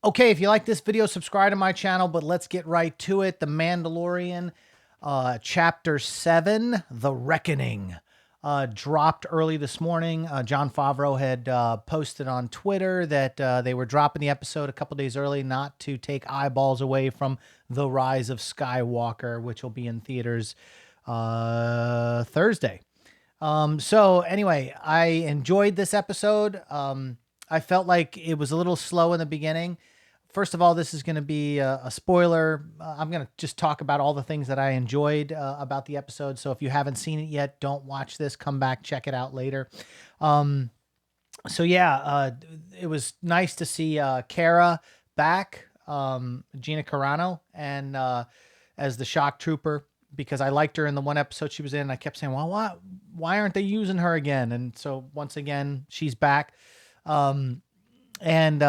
Okay, if you like this video, subscribe to my channel, but let's get right to it. The Mandalorian Chapter 7, The Reckoning, dropped early this morning. Jon Favreau had posted on Twitter that they were dropping the episode a couple days early, not to take eyeballs away from The Rise of Skywalker, which will be in theaters Thursday. So anyway, I enjoyed this episode. I felt like it was a little slow in the beginning. First of all, this is going to be a spoiler. I'm going to just talk about all the things that I enjoyed about the episode. So if you haven't seen it yet, don't watch this. Come back, check it out later. So yeah, it was nice to see Cara back, Gina Carano, and as the shock trooper, because I liked her in the one episode she was in. I kept saying, well, why aren't they using her again? And so once again, she's back. And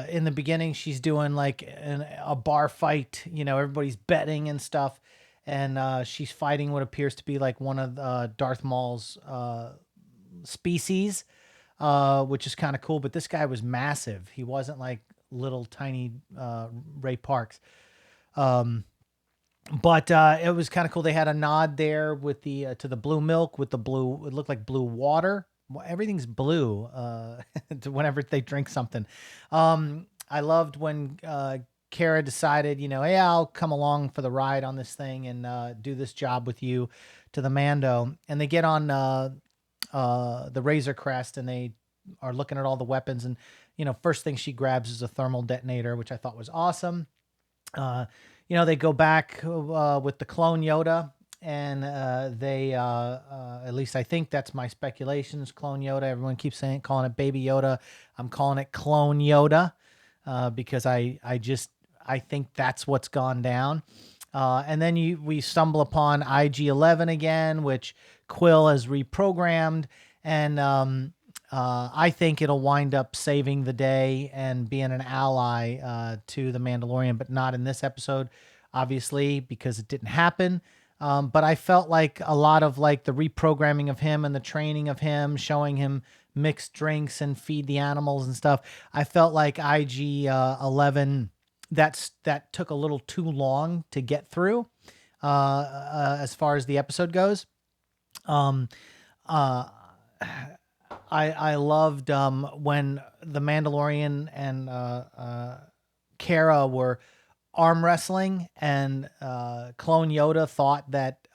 in the beginning, she's doing like a bar fight. You know, everybody's betting and stuff. And she's fighting what appears to be like one of Darth Maul's species, which is kind of cool. But this guy was massive. He wasn't like little tiny Ray Parks. But it was kind of cool. They had a nod there with the to the blue milk with the blue. It looked like blue water. Everything's blue whenever they drink something. I loved when Cara decided, you know, hey, I'll come along for the ride on this thing and do this job with you to the Mando. And they get on the Razor Crest and they are looking at all the weapons. And, you know, first thing she grabs is a thermal detonator, which I thought was awesome. You know, they go back with the clone Yoda. And they, at least I think that's my speculations, clone Yoda. Everyone keeps calling it Baby Yoda. I'm calling it Clone Yoda because I think that's what's gone down. And then we stumble upon IG-11 again, which Quill has reprogrammed. And I think it'll wind up saving the day and being an ally to the Mandalorian, but not in this episode, obviously, because it didn't happen. But I felt like a lot of like the reprogramming of him and the training of him, showing him mixed drinks and feed the animals and stuff. I felt like IG-11 that took a little too long to get through as far as the episode goes. I loved when the Mandalorian and Cara were arm wrestling, and clone Yoda thought that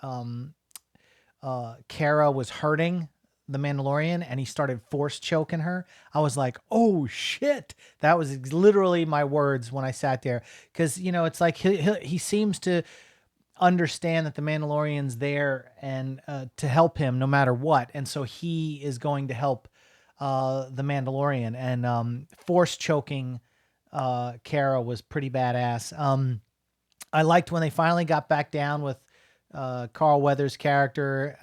Cara was hurting the Mandalorian, and he started force choking her. I was like, oh shit. That was literally my words when I sat there, because you know, it's like he seems to understand that the Mandalorian's there and to help him no matter what, and so he is going to help the Mandalorian, and force choking Cara was pretty badass. I liked when they finally got back down with Carl Weathers' character,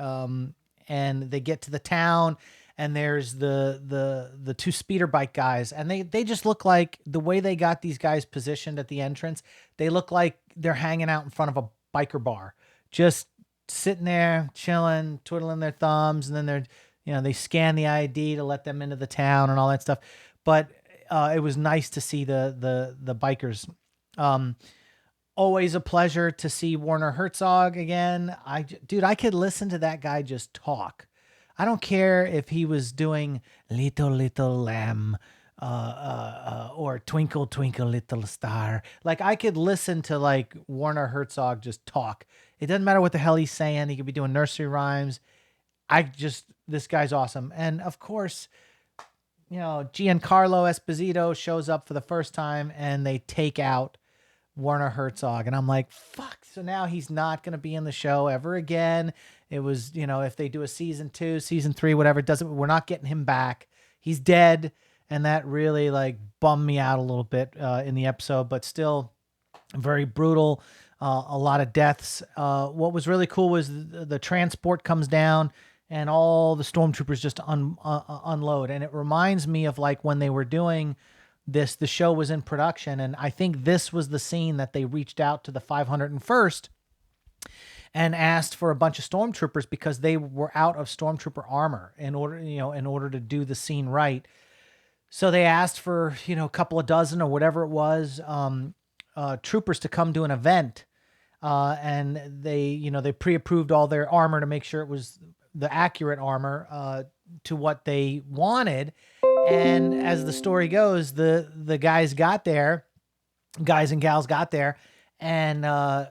and they get to the town, and there's the two speeder bike guys, and they just look like, the way they got these guys positioned at the entrance, they look like they're hanging out in front of a biker bar, just sitting there chilling, twiddling their thumbs, and then they're, you know, they scan the ID to let them into the town and all that stuff. But it was nice to see the bikers. Always a pleasure to see Werner Herzog again. Dude, I could listen to that guy just talk. I don't care if he was doing Little Little Lamb or Twinkle Twinkle Little Star. Like, I could listen to like Werner Herzog just talk. It doesn't matter what the hell he's saying. He could be doing nursery rhymes. This guy's awesome. And of course, you know, Giancarlo Esposito shows up for the first time, and they take out Werner Herzog. And I'm like, fuck. So now he's not going to be in the show ever again. It was, you know, if they do a season 2, season 3, whatever, we're not getting him back. He's dead. And that really like bummed me out a little bit in the episode, but still very brutal. A lot of deaths. What was really cool was the transport comes down, and all the stormtroopers just unload. And it reminds me of like when they were doing this, the show was in production. And I think this was the scene that they reached out to the 501st and asked for a bunch of stormtroopers, because they were out of stormtrooper armor in order to do the scene right. So they asked for, a couple of dozen or whatever it was, troopers to come to an event. And they pre-approved all their armor to make sure it was the accurate armor to what they wanted. And as the story goes, the guys and gals got there, and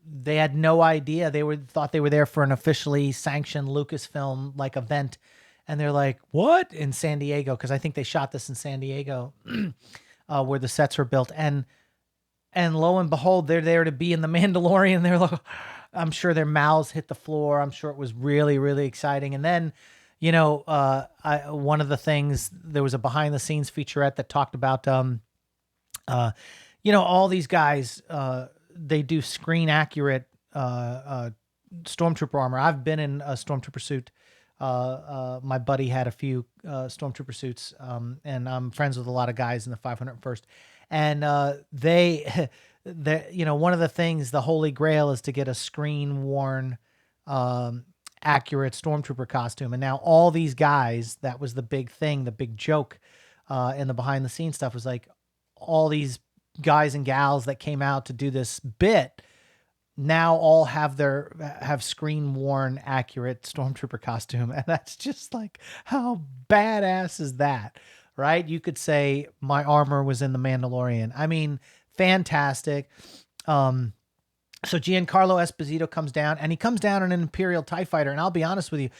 they had no idea. Thought they were there for an officially sanctioned Lucasfilm like event, and they're like, "What?" In San Diego, because I think they shot this in San Diego, where the sets were built, and lo and behold, they're there to be in the Mandalorian. They're like, I'm sure their mouths hit the floor. I'm sure it was really, really exciting. And then, one of the things, there was a behind the scenes featurette that talked about, all these guys, they do screen accurate stormtrooper armor. I've been in a stormtrooper suit. My buddy had a few stormtrooper suits, and I'm friends with a lot of guys in the 501st. And one of the things, the holy grail is to get a screen worn, accurate stormtrooper costume. And now all these guys, that was the big thing, the big joke in the behind the scenes stuff, was like all these guys and gals that came out to do this bit now all have screen worn accurate stormtrooper costume. And that's just like, how badass is that? Right? You could say my armor was in the Mandalorian. I mean, fantastic. So Giancarlo Esposito comes down, and he comes down in an Imperial TIE fighter. And I'll be honest with you,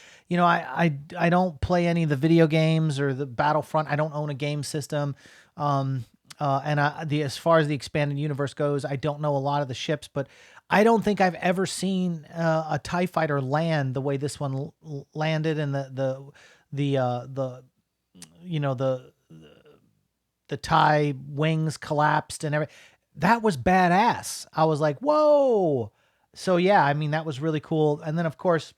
I don't play any of the video games or the Battlefront. I don't own a game system. As far as the expanded universe goes, I don't know a lot of the ships, but I don't think I've ever seen a TIE fighter land the way this one landed, and the TIE wings collapsed and everything. That was badass. I was like, whoa. So yeah, I mean, that was really cool. And then of course,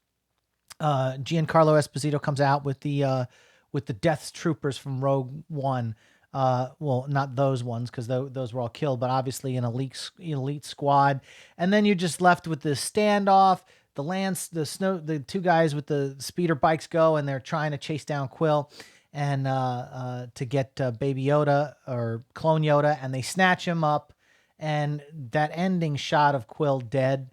Giancarlo Esposito comes out with the Death Troopers from Rogue One. Well, not those ones, because those were all killed, but obviously an elite squad. And then you're just left with this standoff. The two guys with the speeder bikes go, and they're trying to chase down Quill and to get Baby Yoda or Clone Yoda, and they snatch him up. And that ending shot of Quill dead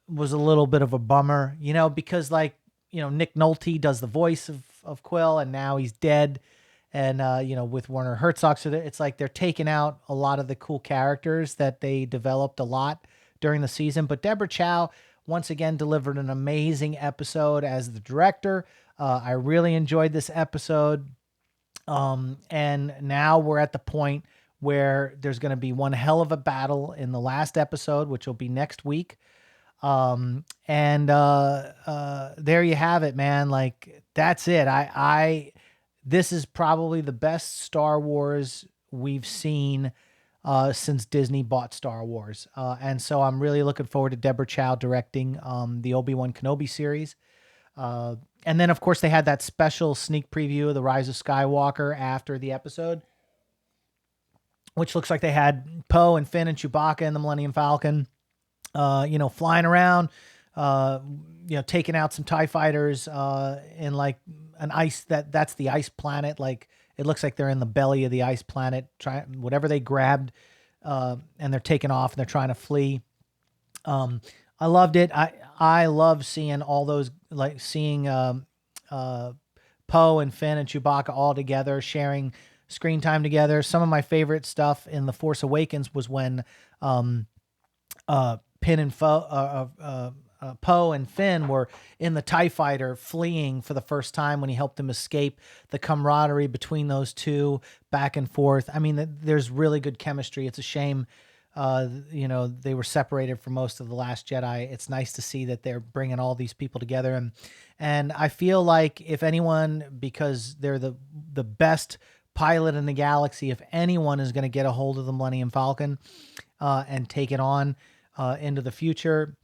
was a little bit of a bummer, because Nick Nolte does the voice of Quill, and now he's dead. And, with Werner Herzog, so it's like they're taking out a lot of the cool characters that they developed a lot during the season. But Deborah Chow, once again, delivered an amazing episode as the director. I really enjoyed this episode. And now we're at the point where there's going to be one hell of a battle in the last episode, which will be next week. There you have it, man. Like, that's it. This is probably the best Star Wars we've seen since Disney bought Star Wars. And so I'm really looking forward to Deborah Chow directing the Obi-Wan Kenobi series. And then, of course, they had that special sneak preview of The Rise of Skywalker after the episode, which looks like they had Poe and Finn and Chewbacca and the Millennium Falcon, flying around, taking out some TIE fighters in like an ice that's the ice planet. Like, it looks like they're in the belly of the ice planet, whatever they grabbed, and they're taking off and they're trying to flee. I loved it. I love seeing all those, like seeing Poe and Finn and Chewbacca all together sharing screen time together. Some of my favorite stuff in The Force Awakens was when Poe and Finn were in the TIE fighter fleeing for the first time, when he helped them escape. The camaraderie between those two, back and forth. I mean, there's really good chemistry. It's a shame, they were separated for most of The Last Jedi. It's nice to see that they're bringing all these people together. And I feel like if anyone, because they're the best pilot in the galaxy, if anyone is going to get a hold of the Millennium Falcon and take it on into the future,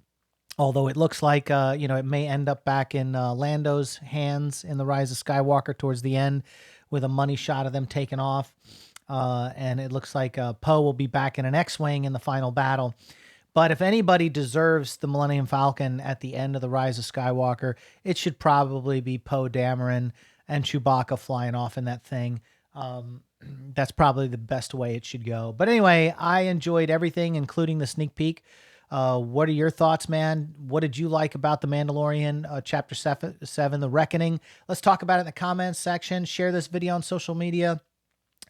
although it looks like, it may end up back in Lando's hands in The Rise of Skywalker towards the end, with a money shot of them taking off. And it looks like Poe will be back in an X-Wing in the final battle. But if anybody deserves the Millennium Falcon at the end of The Rise of Skywalker, it should probably be Poe Dameron and Chewbacca flying off in that thing. That's probably the best way it should go. But anyway, I enjoyed everything, including the sneak peek. What are your thoughts, man? What did you like about The Mandalorian Chapter 7, The Reckoning? Let's talk about it in the comments section. Share this video on social media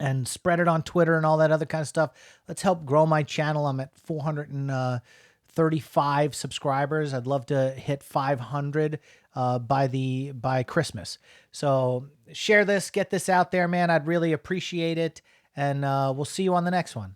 and spread it on Twitter and all that other kind of stuff. Let's help grow my channel. I'm at 435 subscribers. I'd love to hit 500 by Christmas. So share this, get this out there, man. I'd really appreciate it. And we'll see you on the next one.